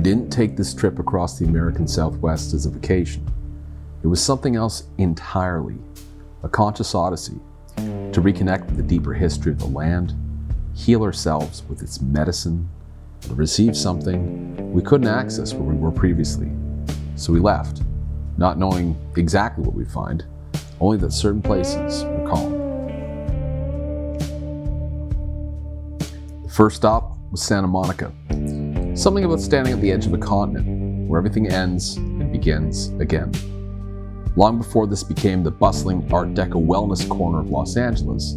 we didn't take this trip across the American Southwest as a vacation. It was something else entirely, a conscious odyssey to reconnect with the deeper history of the land, heal ourselves with its medicine, and receive something we couldn't access where we were previously. So we left, not knowing exactly what we'd find, only that certain places were calm. The first stop was Santa Monica. Something about standing at the edge of a continent where everything ends and begins again. Long before this became the bustling Art Deco wellness corner of Los Angeles,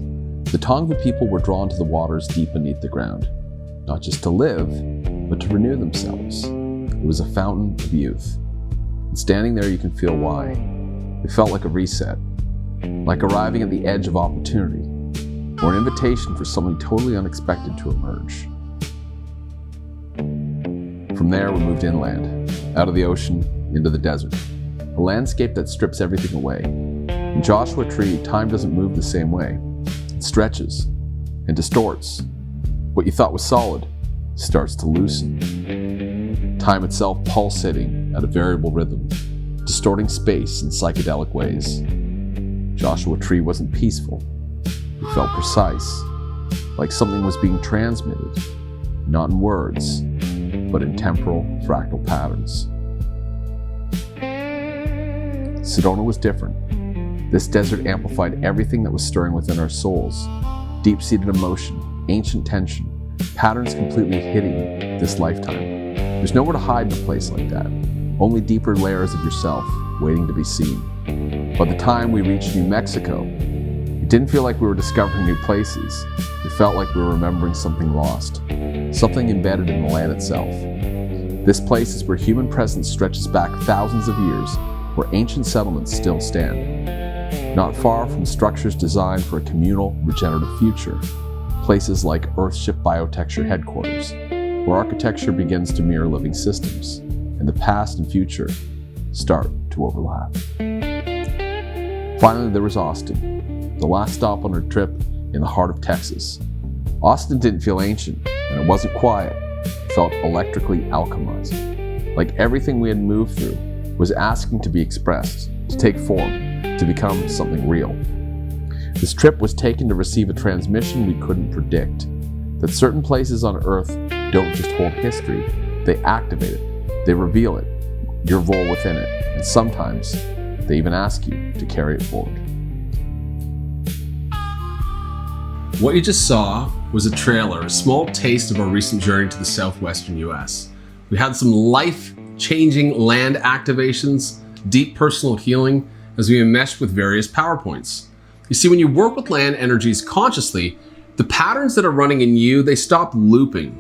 the Tongva people were drawn to the waters deep beneath the ground, not just to live, but to renew themselves. It was a fountain of youth. And standing there, you can feel why. It felt like a reset, like arriving at the edge of opportunity, or an invitation for something totally unexpected to emerge. From there, we moved inland, out of the ocean, into the desert. A landscape that strips everything away. In Joshua Tree, time doesn't move the same way. It stretches and distorts. What you thought was solid starts to loosen. Time itself pulsating at a variable rhythm, distorting space in psychedelic ways. Joshua Tree wasn't peaceful. It felt precise, like something was being transmitted, not in words, but in temporal fractal patterns. Sedona was different. This desert amplified everything that was stirring within our souls. Deep-seated emotion, ancient tension, patterns completely hitting this lifetime. There's nowhere to hide in a place like that. Only deeper layers of yourself waiting to be seen. By the time we reached New Mexico, it didn't feel like we were discovering new places. It felt like we were remembering something lost, something embedded in the land itself. This place is where human presence stretches back thousands of years, where ancient settlements still stand. Not far from structures designed for a communal, regenerative future. Places like Earthship Biotecture headquarters, where architecture begins to mirror living systems, and the past and future start to overlap. Finally, there was Austin, the last stop on our trip in the heart of Texas. Austin didn't feel ancient, and it wasn't quiet. It felt electrically alchemized, like everything we had moved through was asking to be expressed, to take form, to become something real. This trip was taken to receive a transmission we couldn't predict, that certain places on Earth don't just hold history, they activate it, they reveal it, your role within it, and sometimes they even ask you to carry it forward. What you just saw was a trailer, a small taste of our recent journey to the southwestern US. We had some life-changing land activations, deep personal healing, as we enmeshed with various PowerPoints. You see, when you work with land energies consciously, the patterns that are running in you, they stop looping.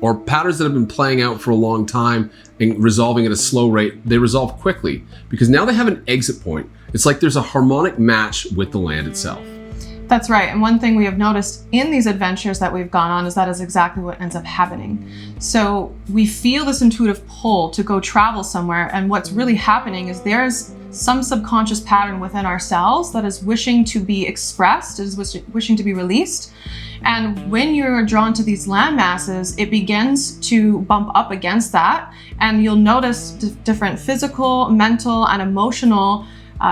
Or patterns that have been playing out for a long time and resolving at a slow rate, they resolve quickly because now they have an exit point. It's like there's a harmonic match with the land itself. That's right. And one thing we have noticed in these adventures that we've gone on is that is exactly what ends up happening. So we feel this intuitive pull to go travel somewhere. And what's really happening is there's some subconscious pattern within ourselves that is wishing to be expressed, is wishing to be released. And when you're drawn to these land masses, it begins to bump up against that. And you'll notice different physical, mental, and emotional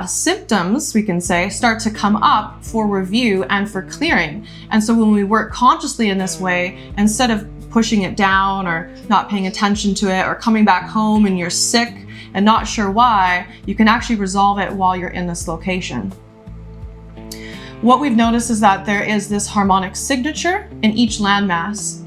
symptoms, we can say, start to come up for review and for clearing. And so when we work consciously in this way, instead of pushing it down or not paying attention to it or coming back home and you're sick and not sure why, you can actually resolve it while you're in this location. What we've noticed is that there is this harmonic signature in each landmass.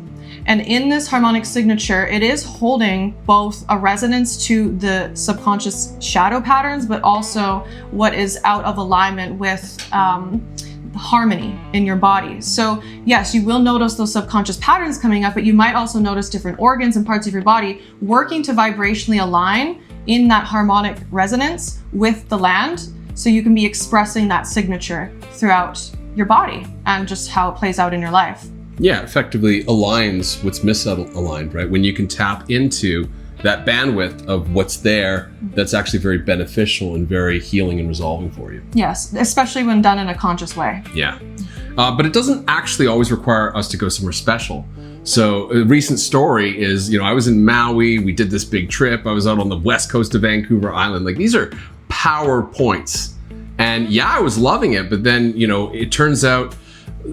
And in this harmonic signature, it is holding both a resonance to the subconscious shadow patterns, but also what is out of alignment with harmony in your body. So yes, you will notice those subconscious patterns coming up, but you might also notice different organs and parts of your body working to vibrationally align in that harmonic resonance with the land, so you can be expressing that signature throughout your body and just how it plays out in your life. Yeah, effectively aligns what's misaligned, right? When you can tap into that bandwidth of what's there, that's actually very beneficial and very healing and resolving for you. Yes, especially when done in a conscious way. Yeah, but it doesn't actually always require us to go somewhere special. So a recent story is, I was in Maui, we did this big trip. I was out on the west coast of Vancouver Island. Like, these are power points. And yeah, I was loving it. But then, it turns out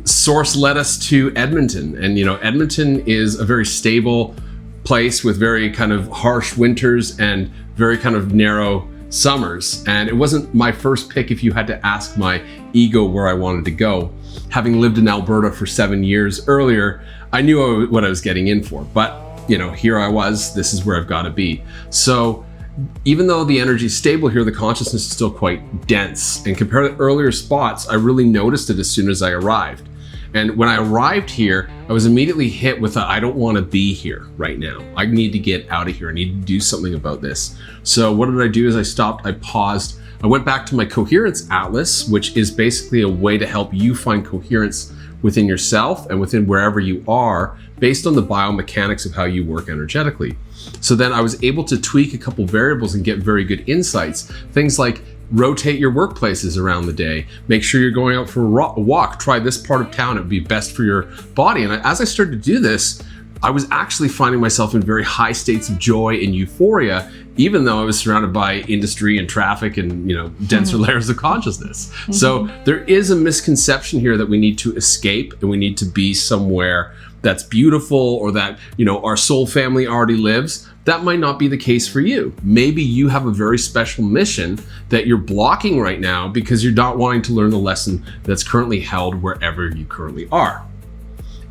Source led us to Edmonton. And, Edmonton is a very stable place with very kind of harsh winters and very kind of narrow summers. And it wasn't my first pick if you had to ask my ego where I wanted to go. Having lived in Alberta for 7 years earlier, I knew what I was getting in for. But, here I was, this is where I've got to be. So even though the energy is stable here, the consciousness is still quite dense. And compared to earlier spots, I really noticed it as soon as I arrived. And when I arrived here, I was immediately hit with I don't want to be here right now. I need to get out of here. I need to do something about this. So what did I do? Is I stopped, I paused, I went back to my coherence atlas, which is basically a way to help you find coherence within yourself and within wherever you are based on the biomechanics of how you work energetically. So then I was able to tweak a couple variables and get very good insights. Things like rotate your workplaces around the day. Make sure you're going out for a walk. Try this part of town. It would be best for your body. And as I started to do this, I was actually finding myself in very high states of joy and euphoria, even though I was surrounded by industry and traffic and, denser layers of consciousness. So there is a misconception here that we need to escape and we need to be somewhere that's beautiful or that, our soul family already lives. That might not be the case for you. Maybe you have a very special mission that you're blocking right now because you're not wanting to learn the lesson that's currently held wherever you currently are.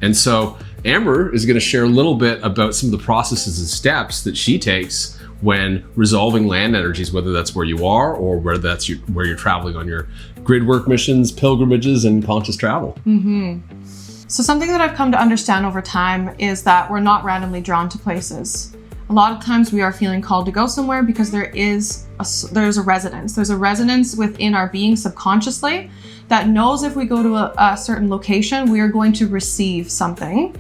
And so Amber is going to share a little bit about some of the processes and steps that she takes when resolving land energies, whether that's where you are or where that's where you're traveling on your grid work missions, pilgrimages, and conscious travel. So something that I've come to understand over time is that we're not randomly drawn to places. A lot of times we are feeling called to go somewhere because there's a resonance. There's a resonance within our being subconsciously that knows if we go to a certain location, we are going to receive something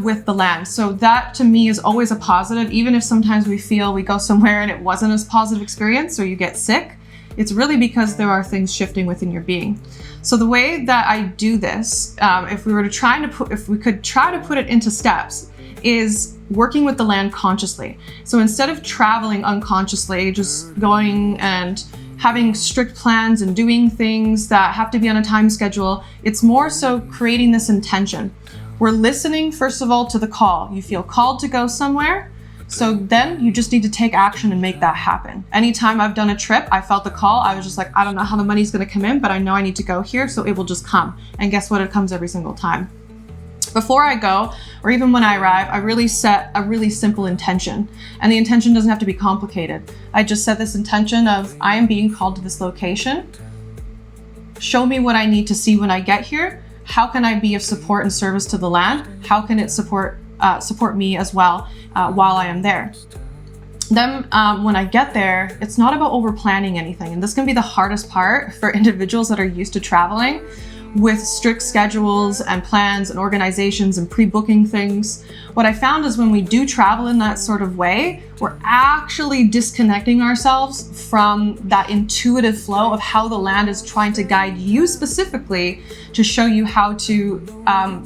with the land. So that to me is always a positive, even if sometimes we feel we go somewhere and it wasn't as positive experience or you get sick. It's really because there are things shifting within your being. So the way that I do this, if we could try to put it into steps, is working with the land consciously. So instead of traveling unconsciously, just going and having strict plans and doing things that have to be on a time schedule, it's more so creating this intention. We're listening, first of all, to the call. You feel called to go somewhere. So then you just need to take action and make that happen. Anytime I've done a trip, I felt the call. I was just like, I don't know how the money's going to come in, but I know I need to go here. So it will just come. And guess what? It comes every single time. Before I go, or even when I arrive, I really set a really simple intention. And the intention doesn't have to be complicated. I just set this intention of, I am being called to this location. Show me what I need to see when I get here. How can I be of support and service to the land? How can it support me as well while I am there? Then when I get there, it's not about over planning anything. And this can be the hardest part for individuals that are used to traveling with strict schedules and plans and organizations and pre-booking things. What I found is when we do travel in that sort of way, we're actually disconnecting ourselves from that intuitive flow of how the land is trying to guide you specifically to show you how to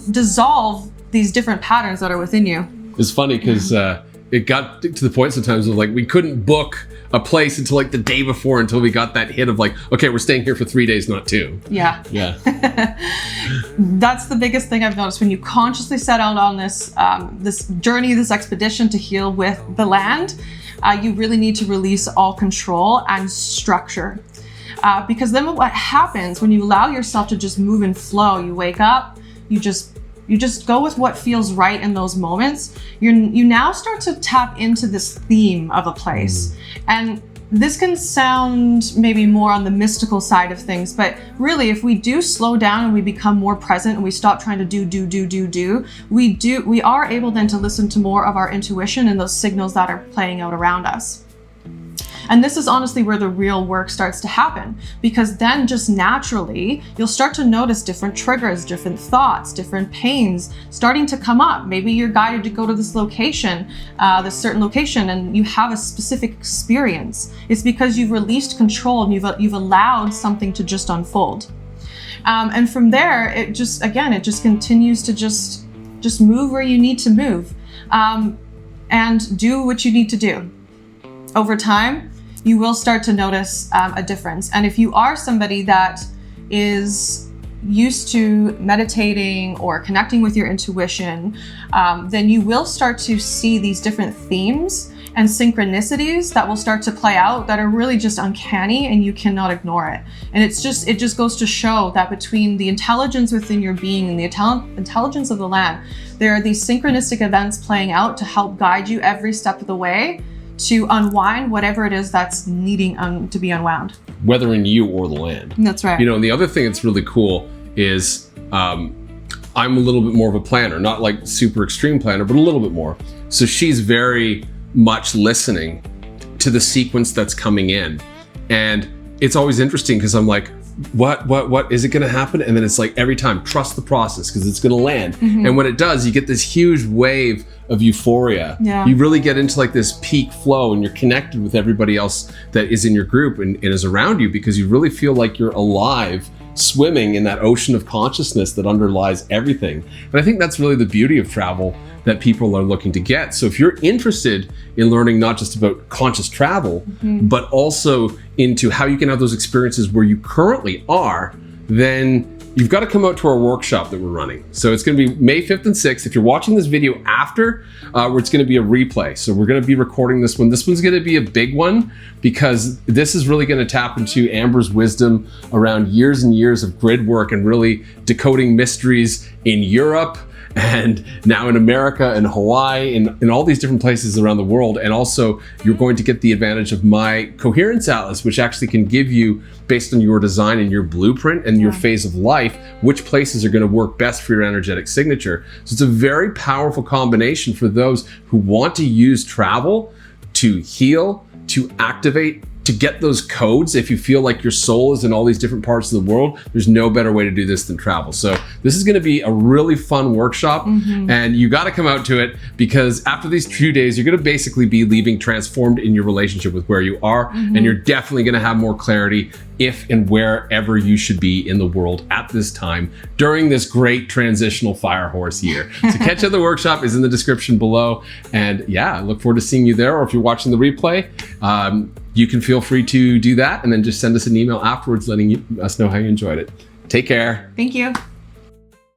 dissolve these different patterns that are within you. It's funny because it got to the point sometimes of like we couldn't book a place until like the day before until we got that hit of like, okay, we're staying here for 3 days, not 2. Yeah. That's the biggest thing I've noticed when you consciously set out on this this journey, this expedition to heal with the land. You really need to release all control and structure. Because then what happens when you allow yourself to just move and flow, you wake up, you just go with what feels right in those moments. You now start to tap into this theme of a place. And this can sound maybe more on the mystical side of things, but really if we do slow down and we become more present and we stop trying to do, we are able then to listen to more of our intuition and those signals that are playing out around us. And this is honestly where the real work starts to happen, because then just naturally, you'll start to notice different triggers, different thoughts, different pains starting to come up. Maybe you're guided to go to this location, this certain location, and you have a specific experience. It's because you've released control and you've allowed something to just unfold. And from there, it just continues to just Just move where you need to move, and do what you need to do. Over time, you will start to notice a difference. And if you are somebody that is used to meditating or connecting with your intuition, then you will start to see these different themes and synchronicities that will start to play out that are really just uncanny, and you cannot ignore it. And it just goes to show that between the intelligence within your being and the intelligence of the land, there are these synchronistic events playing out to help guide you every step of the way to unwind whatever it is that's needing to be unwound. Whether in you or the land. That's right. You know, and the other thing that's really cool is I'm a little bit more of a planner, not like super extreme planner, but a little bit more. So she's very much listening to the sequence that's coming in. And it's always interesting because I'm like, what is it going to happen? And then it's like every time, trust the process because it's going to land. And when it does, you get this huge wave of euphoria. Yeah. You really get into like this peak flow, and you're connected with everybody else that is in your group and is around you, because you really feel like you're alive, swimming in that ocean of consciousness that underlies everything. And I think that's really the beauty of travel that people are looking to get. So if you're interested in learning not just about conscious travel, but also into how you can have those experiences where you currently are, then you've got to come out to our workshop that we're running. So it's going to be May 5th and 6th. If you're watching this video after, where it's going to be a replay. So we're going to be recording this one. This one's going to be a big one because this is really going to tap into Amber's wisdom around years and years of grid work and really decoding mysteries in Europe and now in America and Hawaii and in all these different places around the world. And also you're going to get the advantage of my coherence atlas, which actually can give you, based on your design and your blueprint and your phase of life, which places are going to work best for your energetic signature. So it's a very powerful combination for those who want to use travel to heal, to activate, to get those codes. If you feel like your soul is in all these different parts of the world, there's no better way to do this than travel. So this is going to be a really fun workshop, and you got to come out to it, because after these 2 days, you're going to basically be leaving transformed in your relationship with where you are, and you're definitely going to have more clarity if and wherever you should be in the world at this time during this great transitional fire horse year. So catch up the workshop is in the description below, and yeah, I look forward to seeing you there. Or if you're watching the replay, you can feel free to do that and then just send us an email afterwards letting us know how you enjoyed it. Take care. Thank you.